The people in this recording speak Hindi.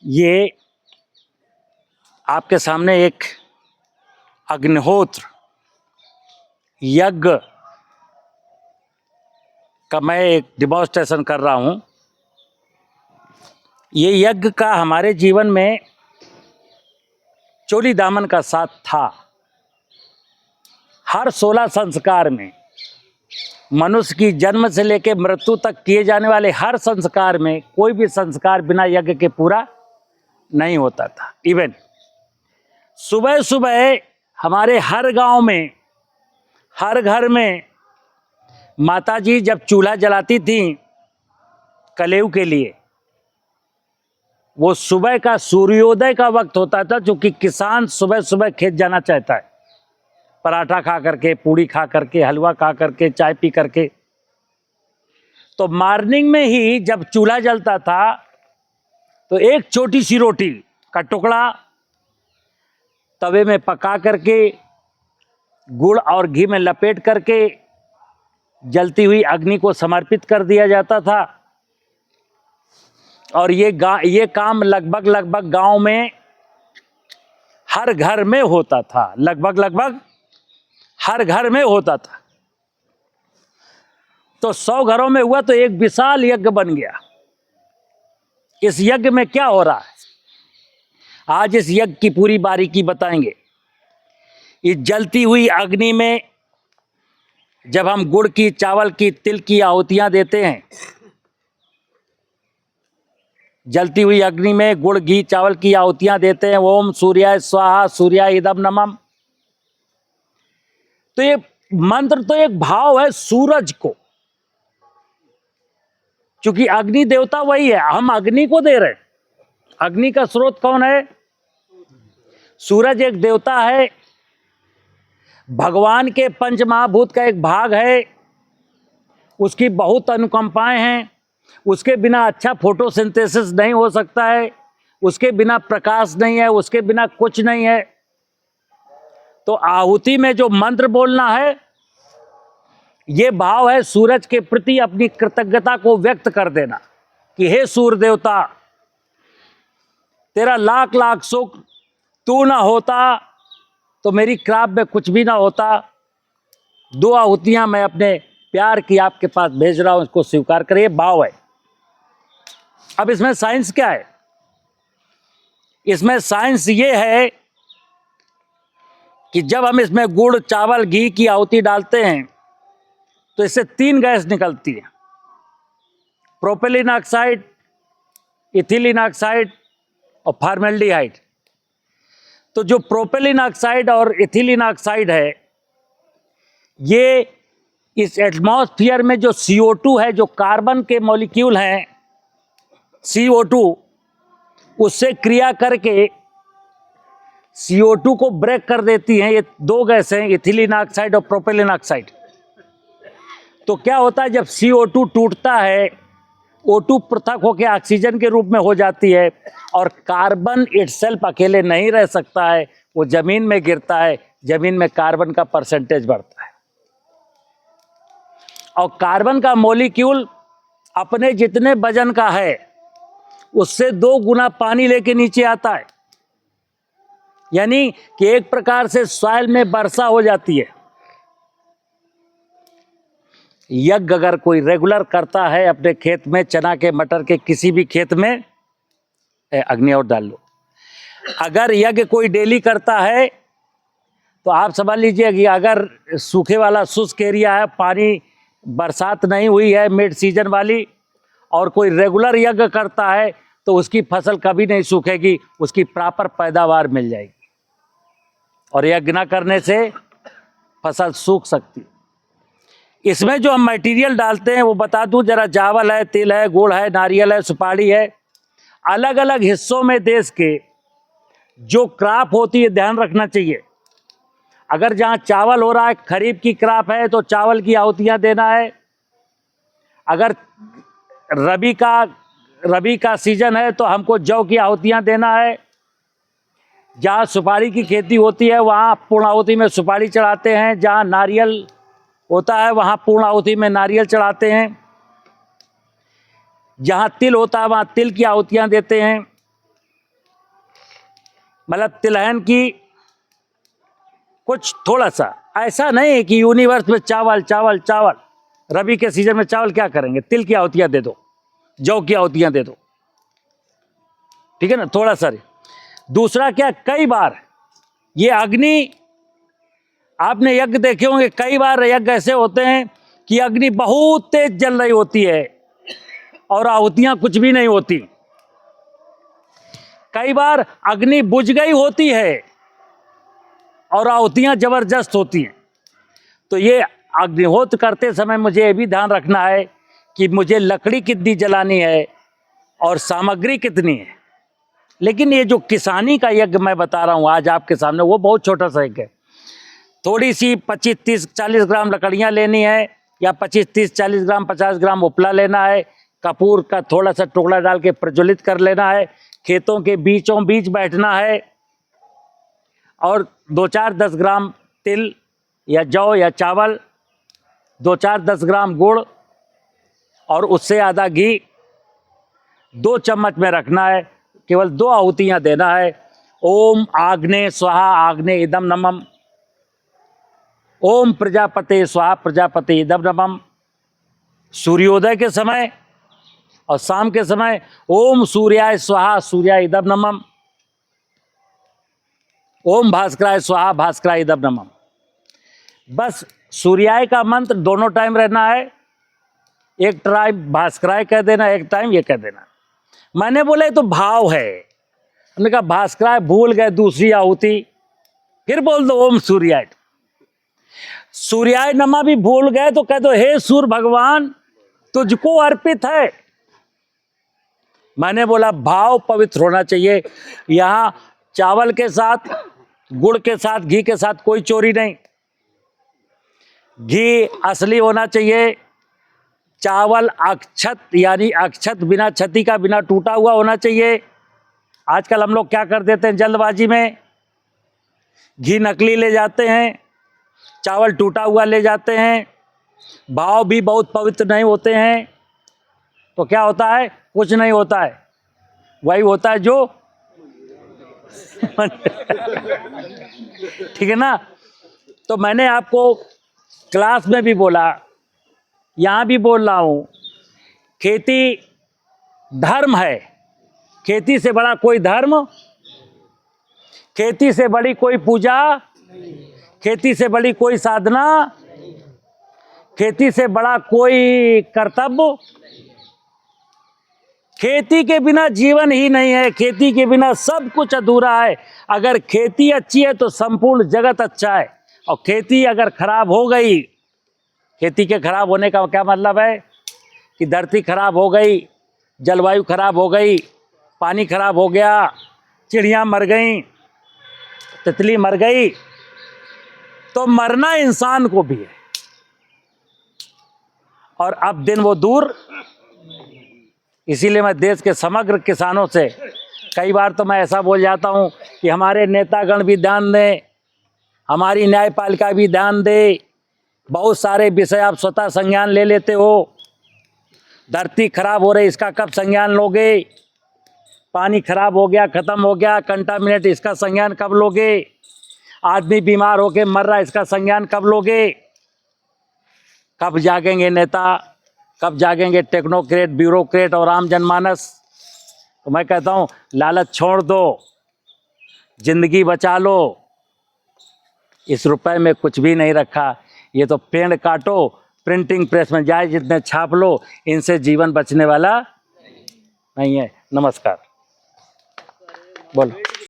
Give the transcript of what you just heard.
ये आपके सामने एक अग्निहोत्र यज्ञ का मैं एक डिमॉन्स्ट्रेशन कर रहा हूँ। ये यज्ञ का हमारे जीवन में चोली दामन का साथ था। हर 16 संस्कार में मनुष्य की जन्म से लेकर मृत्यु तक किए जाने वाले हर संस्कार में कोई भी संस्कार बिना यज्ञ के पूरा नहीं होता था। इवन सुबह सुबह हमारे हर गांव में, हर घर में माताजी जब चूल्हा जलाती थी कलेऊ के लिए, वो सुबह का सूर्योदय का वक्त होता था, क्योंकि किसान सुबह सुबह खेत जाना चाहता है, पराठा खा करके, पूड़ी खा करके, हलवा खा करके, चाय पी करके। तो मॉर्निंग में ही जब चूल्हा जलता था तो एक छोटी सी रोटी का टुकड़ा तवे में पका करके गुड़ और घी में लपेट करके जलती हुई अग्नि को समर्पित कर दिया जाता था। और ये काम लगभग गांव में हर घर में होता था। लगभग हर घर में होता था। तो 100 घरों में हुआ तो एक विशाल यज्ञ बन गया। इस यज्ञ में क्या हो रहा है, आज इस यज्ञ की पूरी बारीकी बताएंगे। इस जलती हुई अग्नि में जब हम गुड़ की, चावल की, तिल की आहुतियां देते हैं, जलती हुई अग्नि में गुड़, घी, चावल की आहुतियां देते हैं, ओम सूर्याय स्वाहा, सूर्याय इदम नमः। तो ये मंत्र तो एक भाव है सूरज को, क्योंकि अग्नि देवता वही है, हम अग्नि को दे रहे हैं। अग्नि का स्रोत कौन है? सूरज एक देवता है, भगवान के पंच महाभूत का एक भाग है, उसकी बहुत अनुकंपाएं हैं। उसके बिना अच्छा फोटोसिंथेसिस नहीं हो सकता है, उसके बिना प्रकाश नहीं है, उसके बिना कुछ नहीं है। तो आहुति में जो मंत्र बोलना है, ये भाव है सूरज के प्रति अपनी कृतज्ञता को व्यक्त कर देना कि हे सूर्य देवता, तेरा लाख लाख सुख, तू ना होता तो मेरी क्राफ्ट में कुछ भी ना होता। 2 आहुतियां मैं अपने प्यार की आपके पास भेज रहा हूं, इसको स्वीकार करिए। भाव है। अब इसमें साइंस क्या है? इसमें साइंस ये है कि जब हम इसमें गुड़, चावल, घी की आहुति डालते हैं तो इससे 3 गैस निकलती है, प्रोपेलिन ऑक्साइड, इथिलीन ऑक्साइड और फॉर्मेल्डिहाइड। तो जो प्रोपेलिन ऑक्साइड और इथिलीन ऑक्साइड है, ये इस एटमॉस्फेयर में जो CO2 है, जो कार्बन के मॉलिक्यूल हैं CO2, उससे क्रिया करके CO2 को ब्रेक कर देती हैं। ये 2 गैस हैं, इथिलीन ऑक्साइड और प्रोपेलिन ऑक्साइड। तो क्या होता है, जब CO2 टूटता है, O2 पृथक होकर ऑक्सीजन के रूप में हो जाती है, और कार्बन इटसेल्फ अकेले नहीं रह सकता है, वो जमीन में गिरता है, जमीन में कार्बन का परसेंटेज बढ़ता है। और कार्बन का मॉलिक्यूल अपने जितने वजन का है उससे 2 गुना पानी लेके नीचे आता है। यानी कि एक प्रकार से सॉइल में वर्षा हो जाती है। यज्ञ अगर कोई रेगुलर करता है अपने खेत में, चना के, मटर के, किसी भी खेत में, अग्नि और डाल लो, अगर यज्ञ कोई डेली करता है तो आप समझ लीजिए कि अगर सूखे वाला शुष्क एरिया है, पानी, बरसात नहीं हुई है मिड सीजन वाली, और कोई रेगुलर यज्ञ करता है तो उसकी फसल कभी नहीं सूखेगी, उसकी प्रॉपर पैदावार मिल जाएगी। और यज्ञ न करने से फसल सूख सकती है। इसमें जो हम मटेरियल डालते हैं वो बता दूं जरा, चावल है, तिल है, गुड़ है, नारियल है, सुपारी है। अलग अलग हिस्सों में देश के जो क्रॉप होती है ध्यान रखना चाहिए। अगर जहाँ चावल हो रहा है, खरीफ की क्रॉप है, तो चावल की आहुतियाँ देना है। अगर रबी का सीजन है तो हमको जौ की आहुतियाँ देना है। जहाँ सुपारी की खेती होती है वहाँ पूर्ण आहुति में सुपारी चढ़ाते हैं। जहाँ नारियल होता है वहाँ पूर्ण आहुति में नारियल चढ़ाते हैं। जहाँ तिल होता है वहाँ तिल की आहुतियाँ देते हैं। मतलब तिलहन की कुछ थोड़ा सा, ऐसा नहीं है कि यूनिवर्स में चावल चावल चावल। रबी के सीजन में चावल क्या करेंगे? तिल की आहुतियां दे दो, जौ की आहुतियां दे दो, ठीक है ना, थोड़ा सा। दूसरा क्या, कई बार ये अग्नि, आपने यज्ञ देखे होंगे, कई बार यज्ञ ऐसे होते हैं कि अग्नि बहुत तेज जल रही होती है और आहुतियां कुछ भी नहीं होती। कई बार अग्नि बुझ गई होती है और आहुतियां जबरदस्त होती हैं। तो ये अग्निहोत्र करते समय मुझे ये भी ध्यान रखना है कि मुझे लकड़ी कितनी जलानी है और सामग्री कितनी है। लेकिन ये जो किसानी का यज्ञ मैं बता रहा हूं आज आपके सामने, वो बहुत छोटा सा यज्ञ है। थोड़ी सी 25, 30, 40 ग्राम लकड़ियां लेनी है, या 25, 30, 40 ग्राम, 50 ग्राम उपला लेना है। कपूर का थोड़ा सा टुकड़ा डाल के प्रज्वलित कर लेना है। खेतों के बीचों बीच बैठना है और 2-4, 10 ग्राम तिल या जौ या चावल, 2-4, 10 ग्राम गुड़ और उससे आधा घी 2 चम्मच में रखना है। केवल 2 आहुतियां देना है। ओम आग्ने स्वाहा आग्ने इदम नमम, ओम प्रजापते स्वाहा प्रजापते इदम नमम। सूर्योदय के समय और शाम के समय ओम सूर्याय स्वाहा सूर्याय इदम नमम, ओम भास्कराय स्वाहा भास्कराय इदम नमम। बस सूर्याय का मंत्र दोनों टाइम रहना है। एक टाइम भास्कराय कह देना, एक टाइम ये कह देना। मैंने बोला तो भाव है, हमने कहा भास्कराय भूल गए दूसरी आहुति, फिर बोल दो ओम सूर्याय। सूर्याय नमः भी भूल गए तो कह दो हे सूर्य भगवान तुझको अर्पित है। मैंने बोला भाव पवित्र होना चाहिए। यहां चावल के साथ, गुड़ के साथ, घी के साथ कोई चोरी नहीं। घी असली होना चाहिए। चावल अक्षत, यानी अक्षत बिना क्षति का, बिना टूटा हुआ होना चाहिए। आजकल हम लोग क्या कर देते हैं, जल्दबाजी में घी नकली ले जाते हैं, चावल टूटा हुआ ले जाते हैं, भाव भी बहुत पवित्र नहीं होते हैं। तो क्या होता है, कुछ नहीं होता है, वही होता है जो ठीक है ना। तो मैंने आपको क्लास में भी बोला, यहाँ भी बोल रहा हूँ, खेती धर्म है। खेती से बड़ा कोई धर्म, खेती से बड़ी कोई पूजा, खेती से बड़ी कोई साधना, खेती से बड़ा कोई कर्तव्य। खेती के बिना जीवन ही नहीं है, खेती के बिना सब कुछ अधूरा है। अगर खेती अच्छी है तो संपूर्ण जगत अच्छा है, और खेती अगर खराब हो गई, खेती के खराब होने का क्या मतलब है कि धरती खराब हो गई, जलवायु खराब हो गई, पानी खराब हो गया, चिड़ियाँ मर गई, तितली मर गई, तो मरना इंसान को भी है। और अब दिन वो दूर, इसीलिए मैं देश के समग्र किसानों से, कई बार तो मैं ऐसा बोल जाता हूं कि हमारे नेतागण भी ध्यान दें, हमारी न्यायपालिका भी ध्यान दे। बहुत सारे विषय आप स्वतः संज्ञान ले लेते हो। धरती खराब हो रही, इसका कब संज्ञान लोगे? पानी खराब हो गया, खत्म हो गया, कंटामिनेट, इसका संज्ञान कब लोगे? आदमी बीमार होके मर रहा है, इसका संज्ञान कब लोगे? कब जागेंगे नेता, कब जागेंगे टेक्नोक्रेट, ब्यूरोक्रेट और आम जनमानस? तो मैं कहता हूँ लालच छोड़ दो, जिंदगी बचा लो। इस रुपए में कुछ भी नहीं रखा, ये तो पेड़ काटो, प्रिंटिंग प्रेस में जाए जितने छाप लो, इनसे जीवन बचने वाला नहीं है। नमस्कार। बोलो।